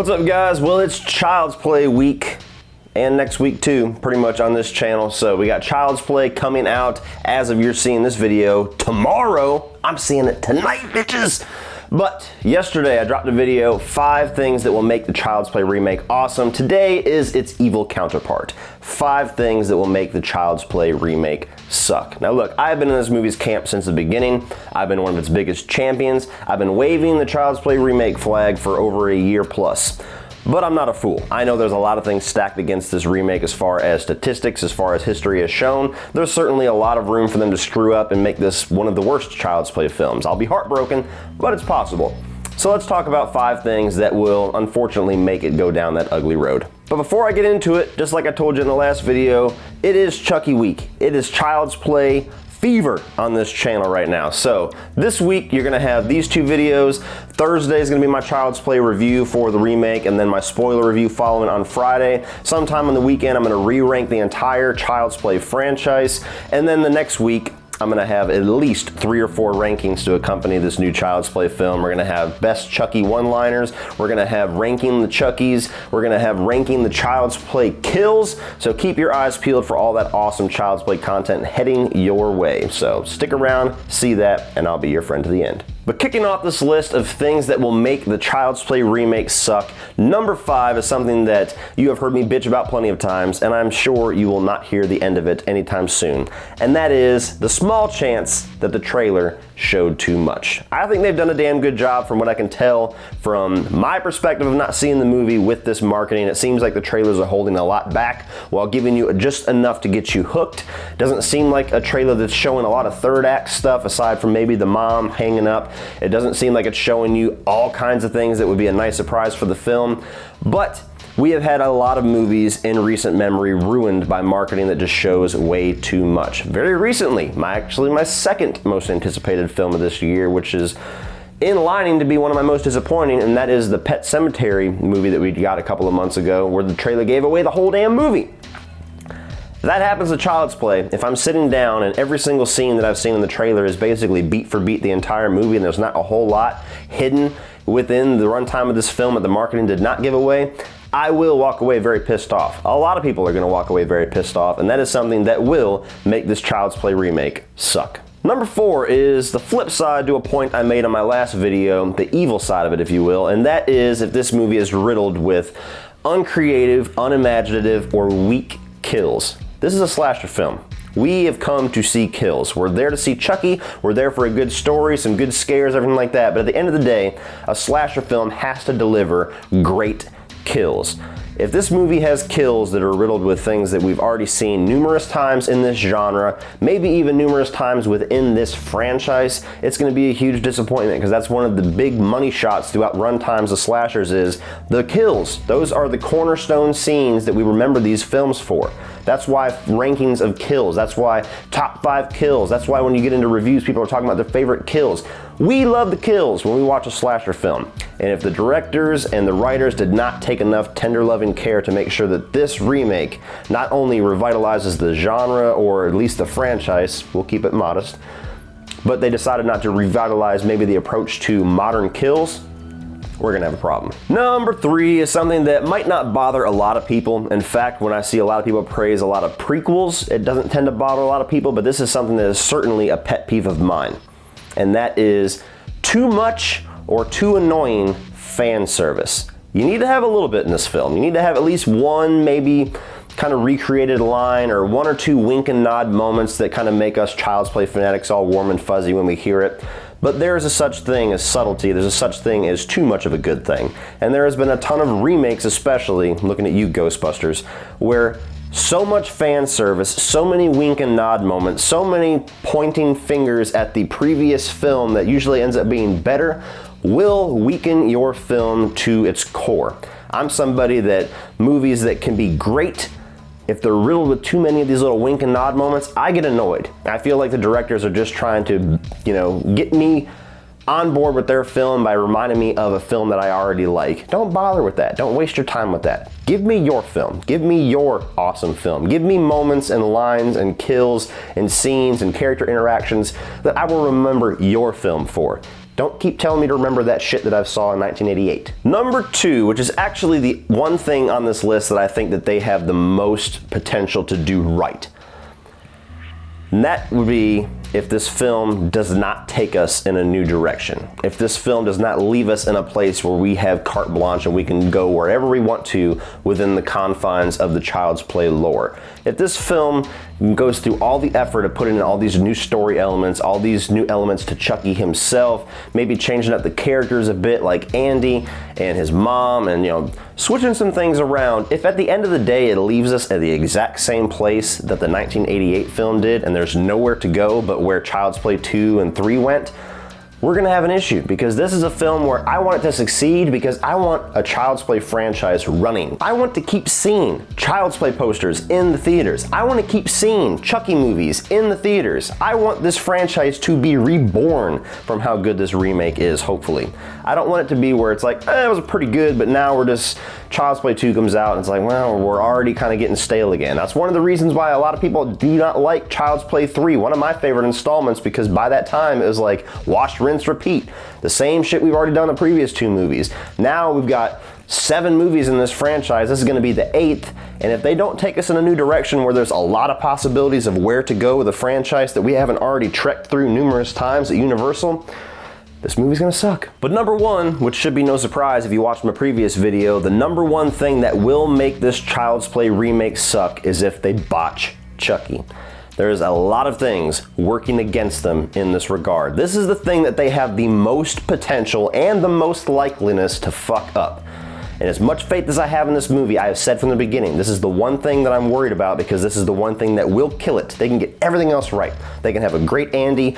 What's up, guys? Well, it's Child's Play week and next week too, pretty much on this channel. So we got Child's Play coming out as of you're seeing this video tomorrow. I'm seeing it tonight, bitches. But yesterday I dropped a video, 5 things that will make the Child's Play remake awesome. Today is its evil counterpart. 5 things that will make the Child's Play remake suck. Now look, I've been in this movie's camp since the beginning. I've been one of its biggest champions. I've been waving the Child's Play remake flag for over a year plus. But I'm not a fool. I know there's a lot of things stacked against this remake as far as statistics, as far as history has shown. There's certainly a lot of room for them to screw up and make this one of the worst Child's Play films. I'll be heartbroken, but it's possible. So let's talk about 5 things that will unfortunately make it go down that ugly road. But before I get into it, just like I told you in the last video, it is Chucky week. It is Child's Play fever on this channel right now. So this week you're gonna have these 2 videos. Thursday is gonna be my Child's Play review for the remake, and then my spoiler review following on Friday. Sometime on the weekend I'm gonna re-rank the entire Child's Play franchise, and then the next week I'm gonna have at least 3 or 4 rankings to accompany this new Child's Play film. We're gonna have best Chucky one-liners, we're gonna have ranking the Chuckies, we're gonna have ranking the Child's Play kills, so keep your eyes peeled for all that awesome Child's Play content heading your way. So stick around, see that, and I'll be your friend to the end. But kicking off this list of things that will make the Child's Play remake suck, number 5 is something that you have heard me bitch about plenty of times, and I'm sure you will not hear the end of it anytime soon. And that is the small chance that the trailer showed too much. I think they've done a damn good job from what I can tell from my perspective of not seeing the movie with this marketing. It seems like the trailers are holding a lot back while giving you just enough to get you hooked. Doesn't seem like a trailer that's showing a lot of third act stuff aside from maybe the mom hanging up. It doesn't seem like it's showing you all kinds of things that would be a nice surprise for the film. But we have had a lot of movies in recent memory ruined by marketing that just shows way too much. Very recently, actually my second most anticipated film of this year, which is in lining to be one of my most disappointing, and that is the Pet Sematary movie that we got a couple of months ago, where the trailer gave away the whole damn movie. That happens to Child's Play. If I'm sitting down and every single scene that I've seen in the trailer is basically beat for beat the entire movie, and there's not a whole lot hidden within the runtime of this film that the marketing did not give away, I will walk away very pissed off. A lot of people are gonna walk away very pissed off, and that is something that will make this Child's Play remake suck. Number 4 is the flip side to a point I made on my last video, the evil side of it, if you will, and that is if this movie is riddled with uncreative, unimaginative, or weak kills. This is a slasher film. We have come to see kills. We're there to see Chucky, we're there for a good story, some good scares, everything like that, but at the end of the day, a slasher film has to deliver great kills. If this movie has kills that are riddled with things that we've already seen numerous times in this genre, maybe even numerous times within this franchise, it's going to be a huge disappointment, because that's one of the big money shots throughout runtimes of slashers is the kills. Those are the cornerstone scenes that we remember these films for. That's why rankings of kills, that's why top 5 kills, that's why when you get into reviews people are talking about their favorite kills. We love the kills when we watch a slasher film. And if the directors and the writers did not take enough tender loving care to make sure that this remake not only revitalizes the genre, or at least the franchise, we'll keep it modest, but they decided not to revitalize maybe the approach to modern kills, we're gonna have a problem. Number 3 is something that might not bother a lot of people. In fact, when I see a lot of people praise a lot of prequels, it doesn't tend to bother a lot of people, but this is something that is certainly a pet peeve of mine. And that is too much or too annoying fan service. You need to have a little bit in this film. You need to have at least one maybe kind of recreated line, or 1 or 2 wink and nod moments that kind of make us Child's Play fanatics all warm and fuzzy when we hear it. But there is a such thing as subtlety, there's a such thing as too much of a good thing. And there has been a ton of remakes, especially, looking at you Ghostbusters, where so much fan service, so many wink and nod moments, so many pointing fingers at the previous film that usually ends up being better, will weaken your film to its core. I'm somebody that movies that can be great, if they're riddled with too many of these little wink and nod moments, I get annoyed. I feel like the directors are just trying to, get me on board with their film by reminding me of a film that I already like. Don't bother with that. Don't waste your time with that. Give me your film. Give me your awesome film. Give me moments and lines and kills and scenes and character interactions that I will remember your film for. Don't keep telling me to remember that shit that I saw in 1988. Number 2, which is actually the one thing on this list that I think that they have the most potential to do right. And that would be if this film does not take us in a new direction. If this film does not leave us in a place where we have carte blanche and we can go wherever we want to within the confines of the Child's Play lore. If this film goes through all the effort of putting in all these new story elements, all these new elements to Chucky himself, maybe changing up the characters a bit like Andy and his mom, and switching some things around. If at the end of the day it leaves us at the exact same place that the 1988 film did and there's nowhere to go but where Child's Play 2 and 3 went, we're gonna have an issue, because this is a film where I want it to succeed because I want a Child's Play franchise running. I want to keep seeing Child's Play posters in the theaters. I want to keep seeing Chucky movies in the theaters. I want this franchise to be reborn from how good this remake is, hopefully. I don't want it to be where it's like, it was pretty good, but now we're just, Child's Play 2 comes out and it's like, well, we're already kind of getting stale again. That's one of the reasons why a lot of people do not like Child's Play 3, one of my favorite installments, because by that time it was like wash, rinse, repeat. The same shit we've already done in the previous 2 movies. Now we've got 7 movies in this franchise. This is going to be the 8th, and if they don't take us in a new direction where there's a lot of possibilities of where to go with a franchise that we haven't already trekked through numerous times at Universal, this movie's gonna suck. But number 1, which should be no surprise if you watched my previous video, the number 1 thing that will make this Child's Play remake suck is if they botch Chucky. There's a lot of things working against them in this regard. This is the thing that they have the most potential and the most likeliness to fuck up. And as much faith as I have in this movie, I have said from the beginning, this is the one thing that I'm worried about, because this is the one thing that will kill it. They can get everything else right. They can have a great Andy,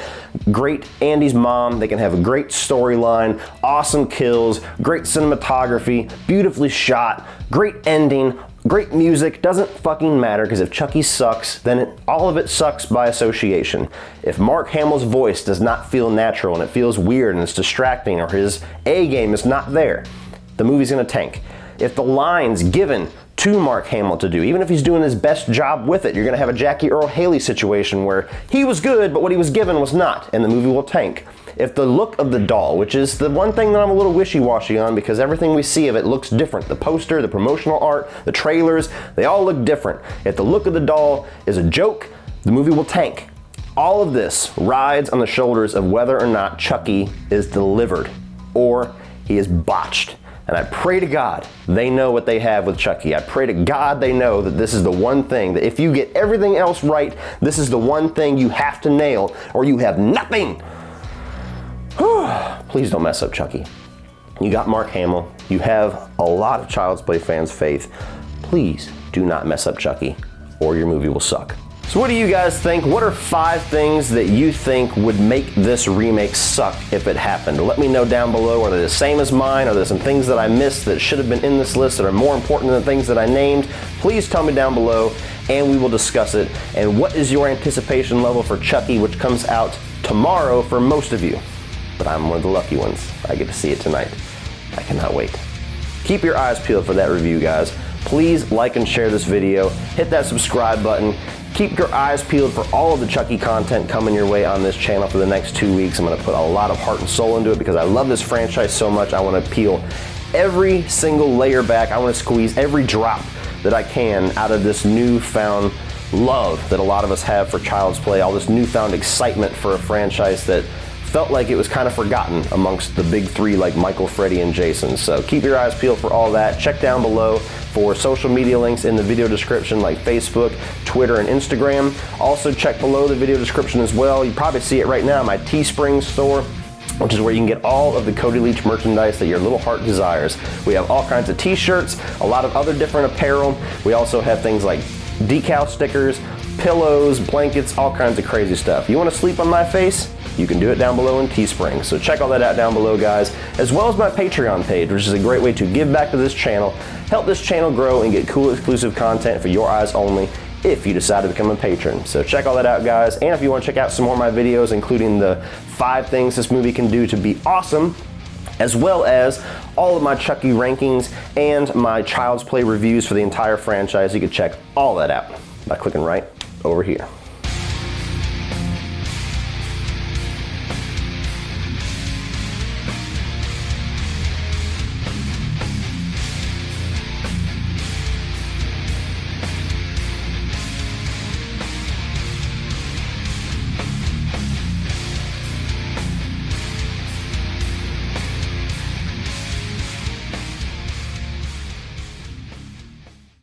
great Andy's mom, they can have a great storyline, awesome kills, great cinematography, beautifully shot, great ending, great music. Doesn't fucking matter, because if Chucky sucks, then all of it sucks by association. If Mark Hamill's voice does not feel natural and it feels weird and it's distracting, or his A game is not there, the movie's gonna tank. If the lines given to Mark Hamill to do, even if he's doing his best job with it, you're gonna have a Jackie Earle Haley situation where he was good, but what he was given was not, and the movie will tank. If the look of the doll, which is the one thing that I'm a little wishy-washy on, because everything we see of it looks different. The poster, the promotional art, the trailers, they all look different. If the look of the doll is a joke, the movie will tank. All of this rides on the shoulders of whether or not Chucky is delivered or he is botched. And I pray to God they know what they have with Chucky. I pray to God they know that this is the one thing, that if you get everything else right, this is the one thing you have to nail, or you have nothing. Please don't mess up Chucky. You got Mark Hamill. You have a lot of Child's Play fans' faith. Please do not mess up Chucky, or your movie will suck. So what do you guys think? What are 5 things that you think would make this remake suck if it happened? Let me know down below. Are they the same as mine? Are there some things that I missed that should have been in this list that are more important than the things that I named? Please tell me down below and we will discuss it. And what is your anticipation level for Chucky, which comes out tomorrow for most of you? But I'm one of the lucky ones. I get to see it tonight. I cannot wait. Keep your eyes peeled for that review, guys. Please like and share this video. Hit that subscribe button. Keep your eyes peeled for all of the Chucky content coming your way on this channel for the next 2 weeks. I'm going to put a lot of heart and soul into it because I love this franchise so much. I want to peel every single layer back. I want to squeeze every drop that I can out of this newfound love that a lot of us have for Child's Play, all this newfound excitement for a franchise that felt like it was kind of forgotten amongst the big 3 like Michael, Freddy, and Jason. So keep your eyes peeled for all that. Check down below for social media links in the video description like Facebook, Twitter, and Instagram. Also check below the video description as well. You probably see it right now, my Teespring store, which is where you can get all of the Cody Leach merchandise that your little heart desires. We have all kinds of t-shirts, a lot of other different apparel. We also have things like decal stickers, pillows, blankets, all kinds of crazy stuff. You want to sleep on my face? You can do it down below in Teespring. So check all that out down below, guys, as well as my Patreon page, which is a great way to give back to this channel, help this channel grow, and get cool exclusive content for your eyes only if you decide to become a patron. So check all that out, guys. And if you want to check out some more of my videos, including the 5 things this movie can do to be awesome, as well as all of my Chucky rankings and my Child's Play reviews for the entire franchise, you can check all that out by clicking right over here.